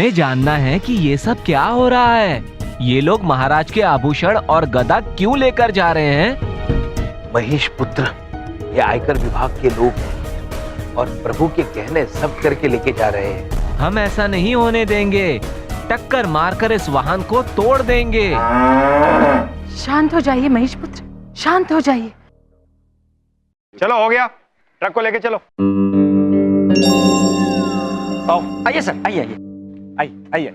हमें जानना है कि ये सब क्या हो रहा है। ये लोग महाराज के आभूषण और गदा क्यों लेकर जा रहे हैं? महेश पुत्र, ये आयकर विभाग के लोग हैं और प्रभु के गहने सब करके लेके जा रहे हैं। हम ऐसा नहीं होने देंगे। टक्कर मारकर इस वाहन को तोड़ देंगे। शांत हो जाइए महेश पुत्र, शांत हो जाइए। चलो हो गया, ट्रक को लेके चलो। आइए सर, आइए आइए आइए।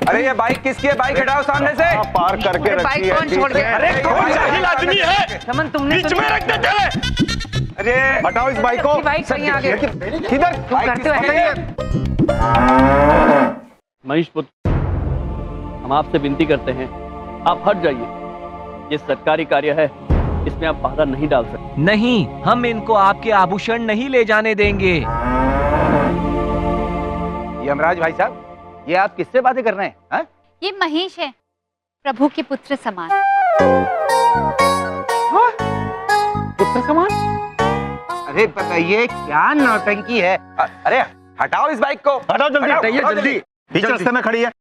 अरे ये बाइक किसकी है? बाइक हटाओ सामने से। पार करके रखी है। कौन छोड़ गया? अरे कौन जाहिल आदमी है? चमन तुमने बीच में रख दे चले। अरे हटाओ इस बाइक को। बाइक कहीं आगे। किधर? तुम करते हो ऐसा? महेश पुत्र, हम आपसे विनती करते हैं, आप हट जाइए। ये सरकारी कार्य है, इसमें आप बाधा नहीं डाल सकते। नहीं, हम इनको आपके आभूषण नहीं ले जाने देंगे। यमराज भाई साहब, ये आप किससे बातें कर रहे हैं? हा? ये महेश है, प्रभु के पुत्र समान। पुत्र समान? अरे बताइए क्या नौटंकी है? अरे हटाओ इस बाइक को। हटाओ जल्दी, हटाओ जल्दी। बीच रास्ते में खड़ी है।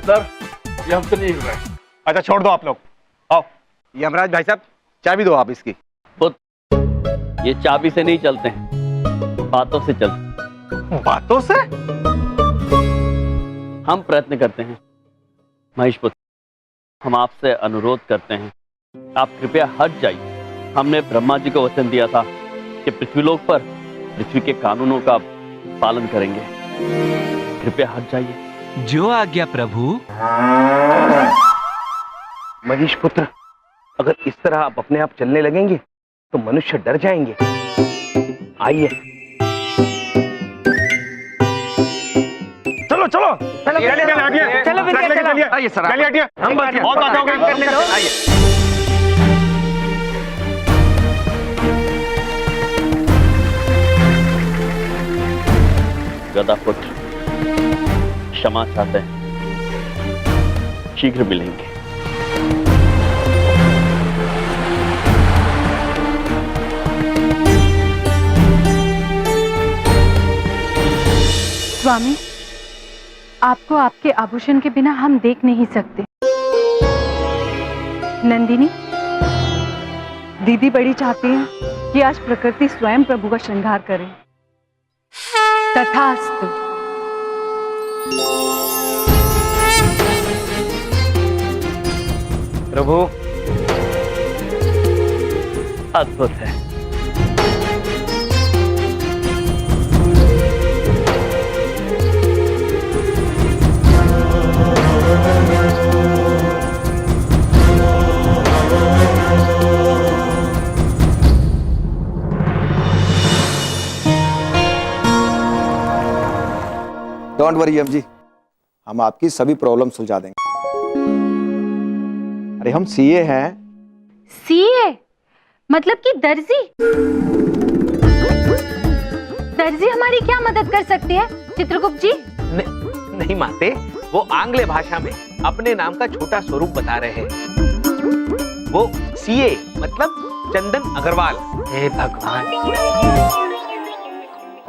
सर, ये हमसे नहीं हो रहा है। अच्छा छोड़ दो आप लोग, आओ। यमराज भाई साहब, चाबी दो आप इसकी। पुत्र, ये चाबी से नहीं चलते हैं, बातों से चलते हैं। बातों से? हम प्रयत्न करते हैं। महेश पुत्र, हम आपसे अनुरोध करते हैं, आप कृपया हट जाइए। हमने ब्रह्मा जी को वचन दिया था कि पृथ्वीलोक पर पृथ्वी के कानूनों का पालन करेंगे। कृपया हट जाइए। जो आज्ञा प्रभु। महेश पुत्र, अगर इस तरह आप अपने आप चलने लगेंगे तो मनुष्य डर जाएंगे। आइए। चलो चलो चलिए, हटिए। चलो विद्या, ट्रक लेके चलो। चलिए। आइए सर, चलिए हटिए। हम बहुत बातें हो गई। आइए। गदा पुत्र, क्षमा चाहते हैं, शीघ्र मिलेंगे। स्वामी, आपको आपके आभूषण के बिना हम देख नहीं सकते। नंदिनी, दीदी बड़ी चाहती है कि आज प्रकृति स्वयं प्रभु का श्रृंगार करे। तथास्तु। प्रभु, अद्भुत है। डोंट वरी एम जी, हम आपकी सभी प्रॉब्लम सुलझा देंगे। अरे हम सीए हैं। सीए मतलब कि दर्जी। दर्जी हमारी क्या मदद कर सकती है चित्रगुप्त जी? नहीं माते, वो आंग्ल भाषा में अपने नाम का छोटा स्वरूप बता रहे हैं। वो सीए मतलब चंदन अग्रवाल। हे भगवान।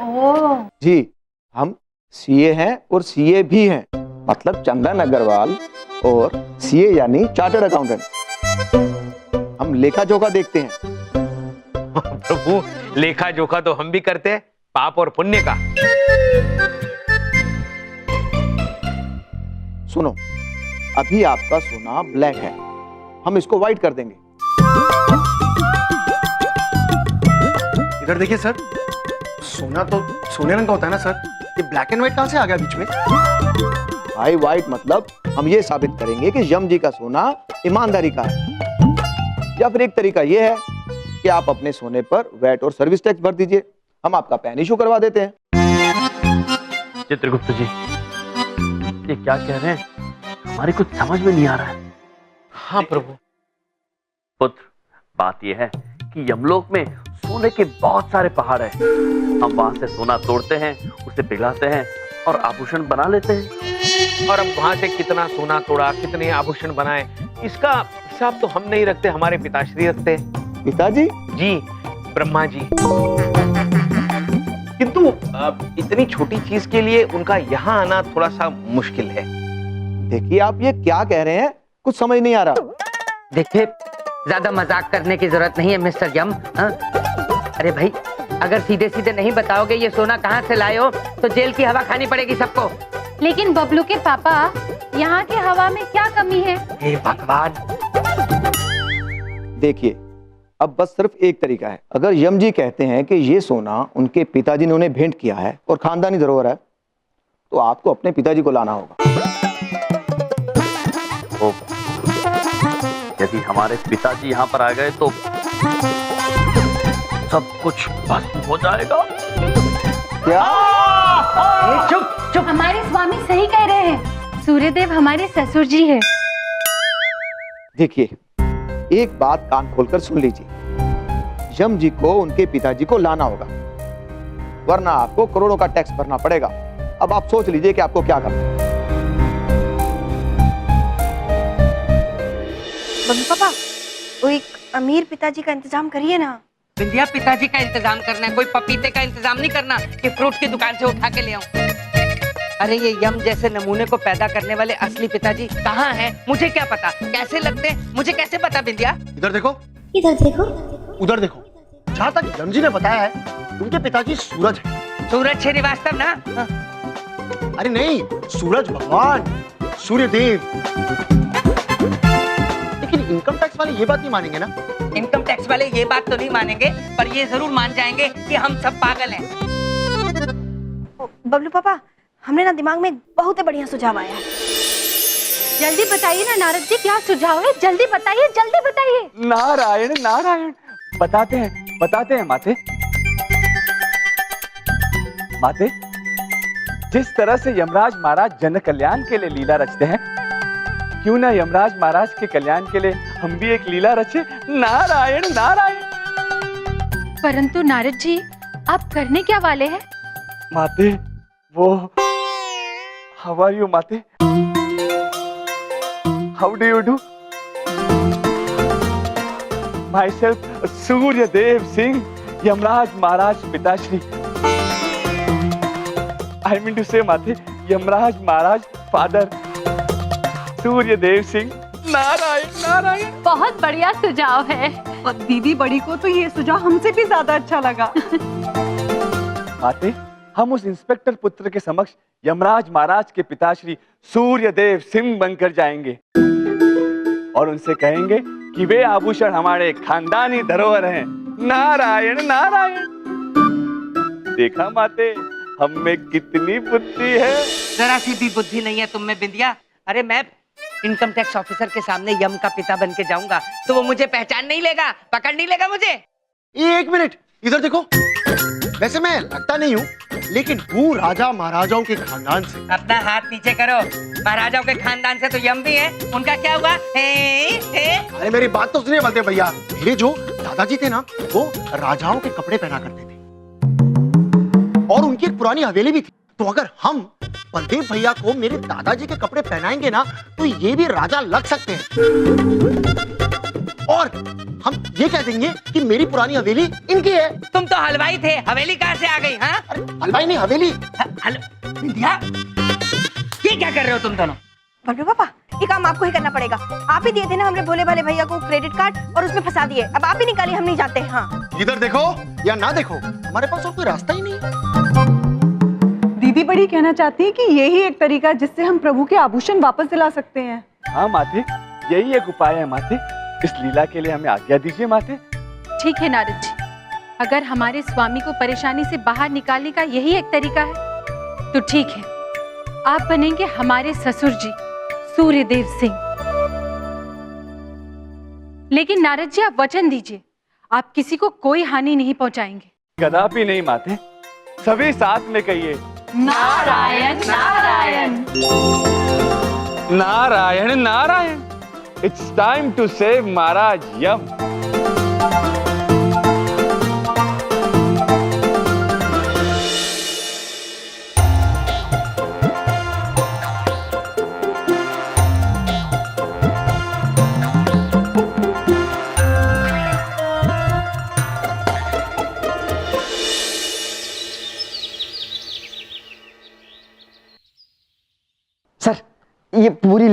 ओह, जी, हम सीए हैं और सीए भी हैं, मतलब चंदन अग्रवाल और सीए यानी चार्टर्ड अकाउंटेंट। हम लेखा जोखा देखते हैं। प्रभु, लेखा जोखा तो हम भी करते हैं, पाप और पुण्य का। सुनो, अभी आपका सोना ब्लैक है, हम इसको व्हाइट कर देंगे। इधर देखिए सर, सोना तो सोने रंग का होता है ना सर, ये ब्लैक एंड व्हाइट कहां से आ गया बीच में? भाई व्हाइट मतलब हम ये साबित करेंगे कि यम जी का सोना ईमानदारी का है। या फिर एक तरीका ये है कि आप अपने सोने पर वैट और सर्विस टैक्स भर दीजिए, हम आपका पैन इशू करवा देते हैं। चित्रगुप्त जी, ये क्या कह रहे हैं? हमारी कुछ समझ में नहीं आ रहा है। हाँ प्रभु। पुत्र, बात यह है कि यमलोक में सोने के बहुत सारे पहाड़ हैं। हम वहां से सोना तोड़ते हैं, उसे पिघलाते हैं और आभूषण बना लेते हैं। और अब वहां से कितना सोना तोड़ा, कितने आभूषण बनाए, इसका हिसाब तो हम नहीं रखते, हमारे पिताश्री रखते हैं। पिताजी? जी, ब्रह्मा जी। किंतु इतनी छोटी चीज के लिए उनका यहाँ आना थोड़ा सा मुश्किल है। देखिए आप ये क्या कह रहे हैं, कुछ समझ नहीं आ रहा। देखिए, ज्यादा मजाक करने की जरूरत नहीं है मिस्टर यम। हाँ? अरे भाई, अगर सीधे सीधे नहीं बताओगे ये सोना कहाँ से लाए हो तो जेल की हवा खानी पड़ेगी सबको। लेकिन बबलू के पापा, यहाँ की हवा में क्या कमी है? हे भगवान। देखिए, अब बस सिर्फ एक तरीका है। अगर यम जी कहते हैं कि ये सोना उनके पिताजी ने उन्हें भेंट किया है और खानदानी धरोहर है, तो आपको अपने पिताजी को लाना होगा। यदि हमारे पिताजी यहाँ पर आ गए तो सब कुछ भस्म हो जाएगा। क्या? चुप चुप। हमारे स्वामी सही कह रहे हैं, सूर्यदेव हमारे ससुर जी है। देखिए, एक बात कान खोलकर सुन लीजिए, यम जी को उनके पिताजी को लाना होगा, वरना आपको करोड़ों का टैक्स भरना पड़ेगा। अब आप सोच लीजिए कि आपको क्या करना है। बबलू पापा, वो एक अमीर पिताजी का इंतजाम करिए ना। बिंदिया, पिताजी का इंतजाम करना है, कोई पपीते का इंतजाम नहीं करना कि फ्रूट की दुकान से उठा के ले आऊं। अरे ये यम जैसे नमूने को पैदा करने वाले असली पिताजी कहाँ हैं? मुझे क्या पता कैसे लगते हैं, मुझे कैसे पता बिंदिया? इधर देखो, इधर देखो, उधर देखो। जहाँ तक यम जी ने बताया है, उनके पिताजी सूरज है। सूरज श्रीवास्तव ना? हाँ। अरे नहीं, सूरज भगवान, सूर्यदेव। लेकिन इनकम टैक्स वाले ये बात नहीं मानेंगे ना? इनकम टैक्स वाले ये बात तो नहीं मानेंगे, पर ये जरूर मान जाएंगे कि हम सब पागल हैं। बबलू पापा, हमने ना दिमाग में एक बहुत ही बढ़िया सुझाव आया है। जल्दी बताइए ना नारद जी, क्या सुझाव है? जल्दी बताइए, जल्दी बताइए। नारायण नारायण, बताते हैं माते। माते, जिस तरह से यमराज महाराज जन कल्याण के लिए लीला रचते हैं, क्यों ना यमराज महाराज के कल्याण के लिए हम भी एक लीला रचे। नारायण नारायण। परंतु नारद जी, आप करने क्या वाले हैं? माते, वो how are you mate? How do you do? Myself Suryadev Singh, Yamraj Maharaj पिताश्री। I mean to say mate, Yamraj Maharaj father, Suryadev Singh. Narayan Narayan. बहुत बढ़िया सुझाव है। और दीदी बड़ी को तो ये सुझाव हमसे भी ज्यादा अच्छा लगा। माते, हम उस इंस्पेक्टर पुत्र के समक्ष यमराज महाराज के पिताश्री सूर्यदेव सिंह बनकर जाएंगे और उनसे कहेंगे कि वे आभूषण हमारे खानदानी धरोहर हैं। नारायण नारायण। देखा माते, हम में कितनी बुद्धि है। जरा सी भी बुद्धि नहीं है तुम में बिंदिया। अरे मैं इनकम टैक्स ऑफिसर के सामने यम का पिता बन के जाऊंगा तो वो मुझे पहचान नहीं लेगा, पकड़ नहीं लेगा मुझे। एक मिनट, इधर देखो। वैसे मैं लगता नहीं हूँ, लेकिन हूँ राजा महाराजाओं के खानदान से। अपना हाथ नीचे करो। महाराजाओं के खानदान से तो यम भी है, उनका क्या हुआ? अरे मेरी बात तो सुनिए बलदेव भैया। मेरे जो दादाजी थे ना, वो राजाओं के कपड़े पहना करते थे और उनकी एक पुरानी हवेली भी थी। तो अगर हम बलदेव भैया को मेरे दादाजी के कपड़े पहनाएंगे ना, तो ये भी राजा लग सकते हैं और हम ये कह देंगे कि मेरी पुरानी हवेली इनकी है। तुम तो हलवाई थे, हवेली कहाँ से आ गई? हाँ? अरे हलवाई नहीं, हवेली। बिंदिया, ये क्या कर रहे हो तुम दोनों? बबलू पापा, ये काम आपको ही करना पड़ेगा। आप ही दिए थे ना हमने भोले भाले भैया को क्रेडिट कार्ड और उसमें फंसा दिए। अब आप ही निकालिए, हम नहीं जाते। हाँ, इधर देखो या ना देखो, हमारे पास और कोई रास्ता ही नहीं है। दीदी बड़ी कहना चाहती है कि यही एक तरीका है जिससे हम प्रभु के आभूषण वापस दिला सकते हैं। हाँ माते, यही एक उपाय है माते। इस लीला के लिए हमें आज्ञा दीजिए माते। ठीक है नारद जी, अगर हमारे स्वामी को परेशानी से बाहर निकालने का यही एक तरीका है तो ठीक है, आप बनेंगे हमारे ससुर जी सूर्यदेव सिंह। लेकिन नारद जी, आप वचन दीजिए, आप किसी को कोई हानि नहीं पहुंचाएंगे। कदापि नहीं माते, सभी साथ में कहिए Narayan Narayan. Narayan Narayan. It's time to save Maharaj Yam.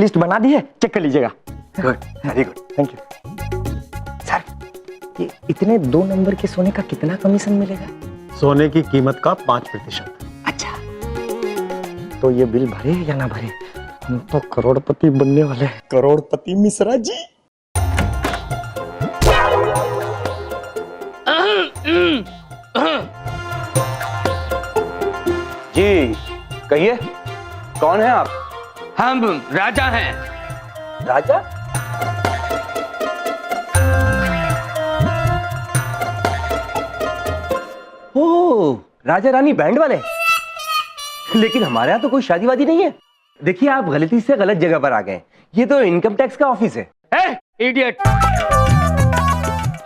List बना दी है, चेक कर लीजिएगा। Good, very good, thank you. Sir, ये इतने 2 नंबर के सोने का कितना कमीशन मिलेगा? सोने की कीमत का 5%। अच्छा, तो ये बिल भरे या ना भरे, हम तो करोड़पति बनने वाले हैं। करोड़पति मिश्रा जी। जी कहिए, कौन है आप? हम राजा हैं। राजा? ओ, राजा रानी बैंड वाले। लेकिन हमारे यहाँ तो कोई शादी वादी नहीं है। देखिए, आप गलती से गलत जगह पर आ गए। ये तो इनकम टैक्स का ऑफिस है। इडियट!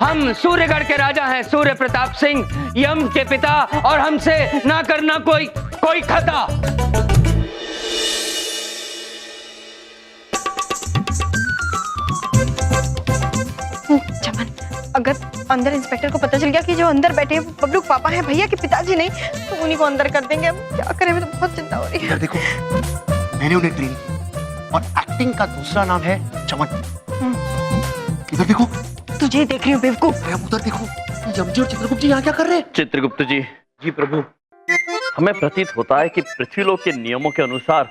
हम सूर्यगढ़ के राजा हैं, सूर्य प्रताप सिंह, यम के पिता, और हमसे ना करना कोई खता। चमन, अगर अंदर इंस्पेक्टर को पता चल गया कि जो अंदर बैठे हैं वो बबलू पापा हैं, भैया के पिताजी नहीं, तो उन्हीं को अंदर कर देंगे। अब क्या करें, मुझे तो बहुत चिंता हो रही है। इधर देखो, मैंने उन्हें ट्रेन किया और एक्टिंग का दूसरा नाम है चमन। इधर देखो, तुझे देख रही हूँ बेवकूफ। अरे उधर देखो, यमजी और चित्रगुप्त जी यहाँ क्या कर रहे हैं? चित्रगुप्त जी। जी प्रभु। हमें प्रतीत होता है कि पृथ्वीलोक के नियमों के अनुसार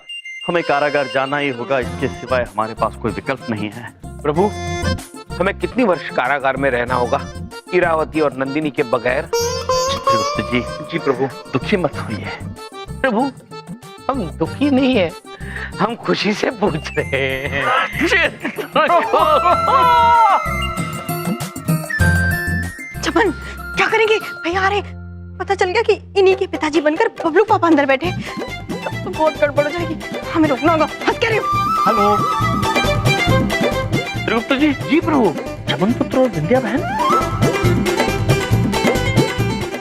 हमें कारागार जाना ही होगा, इसके सिवाय हमारे पास कोई विकल्प नहीं है। प्रभु, हमें कितनी वर्ष कारागार में रहना होगा, इरावती और नंदिनी के बगैर? चित्रगुप्त जी। जी प्रभु। दुखी मत होइए। प्रभु, हम दुखी नहीं है, हम खुशी से पूछ रहे हैं। चमन, क्या करेंगे? भैया आ रहे, पता चल गया कि इन्हीं के पिताजी बनकर बबलू पापा अंदर बैठे, तब तो बहुत गड़बड़ हो जाएगी। हमें रोकना होगा। हंस कह रही हूँ। हेलो चित्रगुप्त जी। जी प्रभु। चमन पुत्र और विंध्या बहन,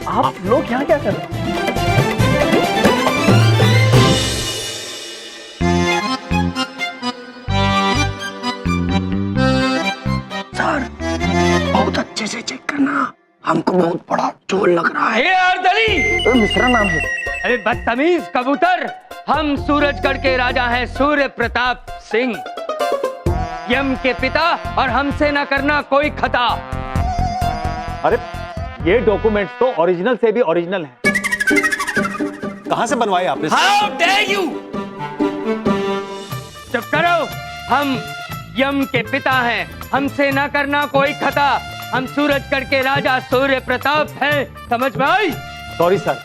आप लोग यहाँ क्या कर रहे हैं? सर, बहुत अच्छे से चेक करना, हमको बहुत बड़ा चोर लग रहा है। अर्दली! मिश्रा नाम है। अरे बदतमीज कबूतर, हम सूरजगढ़ के राजा हैं, सूर्य प्रताप सिंह, यम के पिता, और हमसे ना करना कोई खता। अरे ये डॉक्यूमेंट्स तो ओरिजिनल से भी ओरिजिनल हैं। कहां से बनवाए आपने? How dare you! चुप करो, हम यम के पिता हैं, हमसे ना करना कोई खता। हम सूरजगढ़ के राजा सूर्य प्रताप हैं, समझ में आई? सॉरी सर,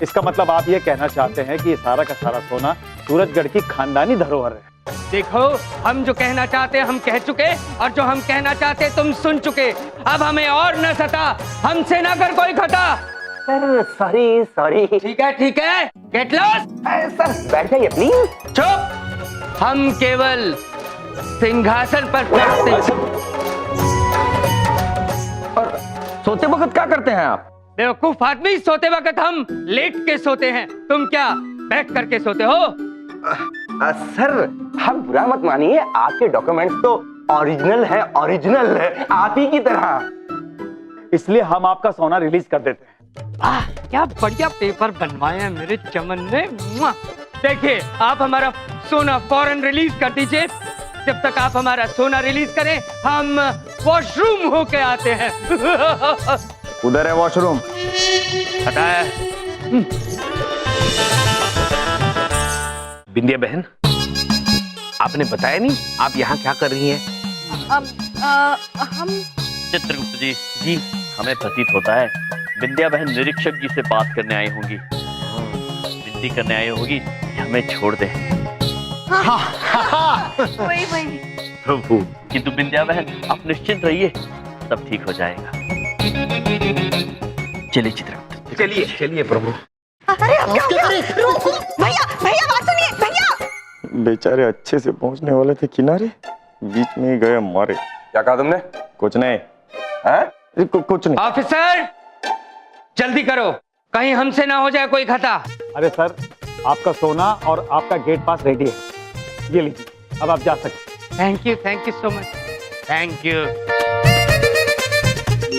इसका मतलब आप ये कहना चाहते हैं कि ये सारा का सारा सोना सूरजगढ़ की खानदानी धरोहर है। देखो, हम जो कहना चाहते हम कह चुके, और जो हम कहना चाहते तुम सुन चुके। अब हमें और न सता, हमसे ना कर कोई खता। Sir sorry. ठीक है, गेट लॉस्ट। सर बैठ जाइए प्लीज। चुप, हम केवल सिंहासन पर बैठते हैं। और सोते वक्त क्या करते हैं आप? बेवकूफ आदमी, सोते वक्त हम लेट के सोते हैं, तुम क्या बैठ करके सोते हो? सर, आप बुरा मत मानिए, आपके डॉक्यूमेंट्स तो ओरिजिनल है, आप ही की तरह। इसलिए हम आपका सोना रिलीज कर देते हैं। वाह, क्या बढ़िया पेपर बनवाए हैं मेरे चमन ने। मुआ। देखिए, आप हमारा सोना फौरन रिलीज कर दीजिए। जब तक आप हमारा सोना रिलीज करें, हम वॉशरूम होके आते हैं। उधर है वॉशरूम। पता है। बिंदिया बहन, आपने बताया नहीं आप यहाँ क्या कर रही हैं? हम चित्रगुप्त जी। जी, हमें प्रतीत होता है विंध्या बहन निरीक्षक जी से बात करने आई होंगी, विनती करने आई होगी कि हमें छोड़ दे। वही। प्रभु, किंतु विंध्या बहन आप निश्चिंत रहिए, सब ठीक हो जाएगा। चलिए चित्रगुप्त। चलिए प्रभु। अरे अब क्या हो गया? भैया बात सुनिए भैया। बेचारे अच्छे से पहुंचने वाले थे किनारे, बीच में ही गए मारे। क्या कहा तुमने? कुछ नहीं है? कुछ नहीं। ऑफिसर, जल्दी करो, कहीं हमसे ना हो जाए कोई खता। अरे सर, आपका सोना और आपका गेट पास रेडी है, ये लीजिए, अब आप जा सकते। Thank you so much. Thank you.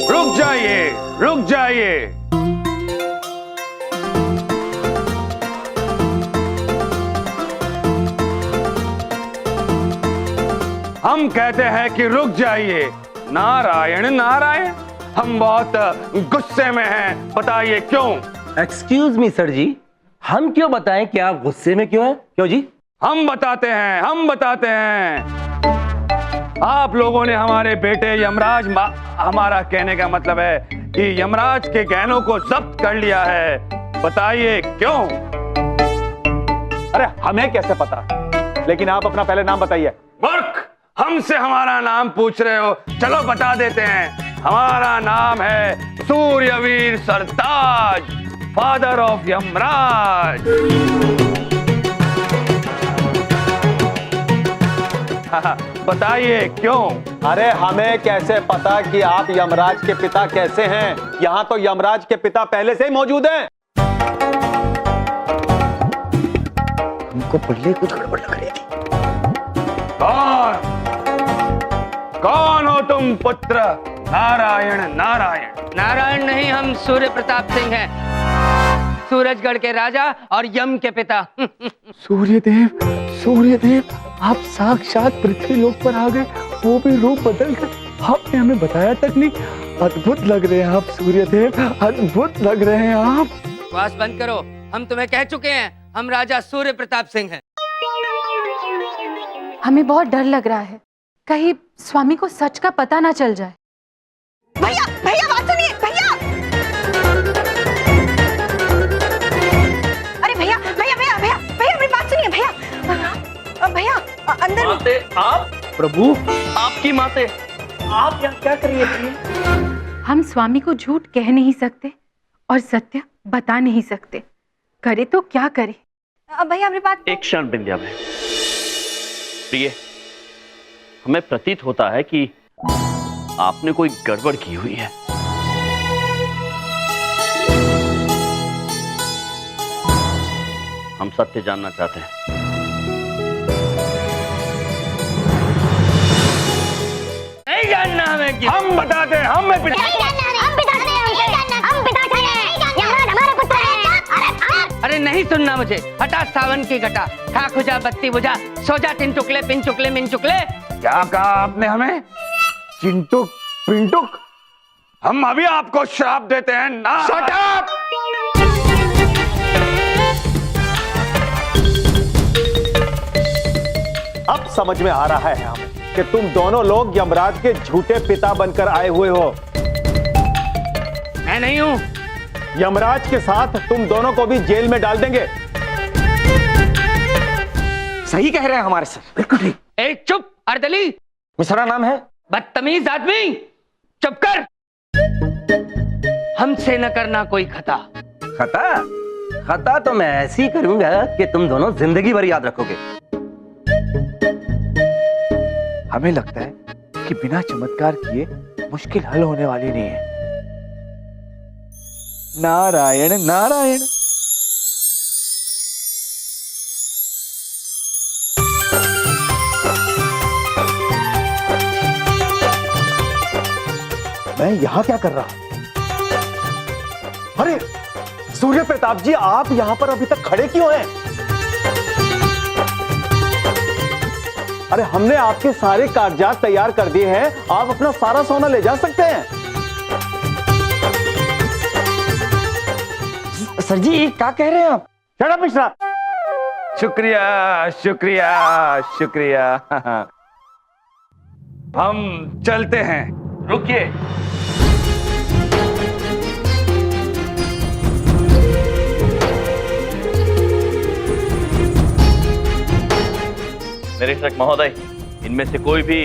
रुक जाइए। हम कहते हैं कि रुक जाइए। नारायण नारायण, हम बहुत गुस्से में हैं, बताइए क्यों? एक्सक्यूज मी सर जी, हम क्यों बताएं कि आप गुस्से में क्यों हैं? क्यों जी? हम बताते हैं, हम बताते हैं। आप लोगों ने हमारे बेटे यमराज, हमारा कहने का मतलब है कि यमराज के गहनों को जब्त कर लिया है। बताइए क्यों? अरे हमें कैसे पता, लेकिन आप अपना पहले नाम बताइए। मूर्ख, हमसे हमारा नाम पूछ रहे हो? चलो बता देते हैं। हमारा नाम है सूर्यवीर सरताज, फादर ऑफ यमराज। बताइए क्यों? अरे हमें कैसे पता कि आप यमराज के पिता कैसे हैं? यहाँ तो यमराज के पिता पहले से ही मौजूद हैं। हमको पहले कुछ गड़बड़ लग रही थी। कौन हो तुम पुत्र? नारायण नारायण। नारायण नहीं, हम सूर्य प्रताप सिंह हैं, सूरजगढ़ के राजा और यम के पिता। सूर्यदेव, सूर्यदेव, आप साक्षात पृथ्वी लोक पर आ गए, वो भी रूप बदल कर। आपने हमें बताया तक नहीं। अद्भुत लग रहे हैं आप सूर्यदेव, अद्भुत लग रहे हैं आप। बकवास बंद करो, हम तुम्हें कह चुके हैं, हम राजा सूर्य प्रताप सिंह हैं। हमें बहुत डर लग रहा है, कहीं स्वामी को सच का पता ना चल जाए। भैया भैया बात सुनिए भैया। अरे भैया भैया भैया भैया भैया मेरी बात सुनिए भैया। भैया अंदर माते आप? प्रभु, आपकी माते, आप यहाँ क्या कर रही हैं? हम स्वामी को झूठ कह नहीं सकते और सत्य बता नहीं सकते, करे तो क्या करे। भैया मेरी बात। एक क्षण बिंदिया बहन। प्रिय, हमें प्रतीत होता है कि आपने कोई गड़बड़ की हुई है। हम सत्य जानना चाहते हैं। नहीं जानना हमें क्यों? हम बताते हैं, हम अरे नहीं सुनना मुझे, हटा सावन की घटा, खा खुजा बत्ती बुझा, सो जा तीन टुकले पिन चुकले मिन चुकले। क्या कहा आपने हमें? चिंटुक पिंटुक? हम अभी आपको श्राप देते हैं ना। Shut up! अब समझ में आ रहा है हमें कि तुम दोनों लोग यमराज के झूठे पिता बनकर आए हुए हो। मैं नहीं हूं। यमराज के साथ तुम दोनों को भी जेल में डाल देंगे। सही कह रहे हैं हमारे सर, बिल्कुल ठीक। ए चुप अर्दली, मिश्रा नाम है। बदतमीज आदमी, चुप कर। हमसे न करना कोई खता। खता? खता तो मैं ऐसी करूंगा कि तुम दोनों जिंदगी भर याद रखोगे। हमें लगता है कि बिना चमत्कार किए मुश्किल हल होने वाली नहीं है। नारायण नारायण। मैं यहाँ क्या कर रहा हूं? अरे सूर्य प्रताप जी, आप यहाँ पर अभी तक खड़े क्यों हैं? अरे हमने आपके सारे कागजात तैयार कर दिए हैं, आप अपना सारा सोना ले जा सकते हैं। सर जी क्या कह रहे हैं आप? Shut up Mishra. शुक्रिया शुक्रिया शुक्रिया। हम चलते हैं। रुकिए, निरीक्षक महोदय, इनमें से कोई भी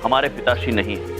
हमारे पिताश्री नहीं है।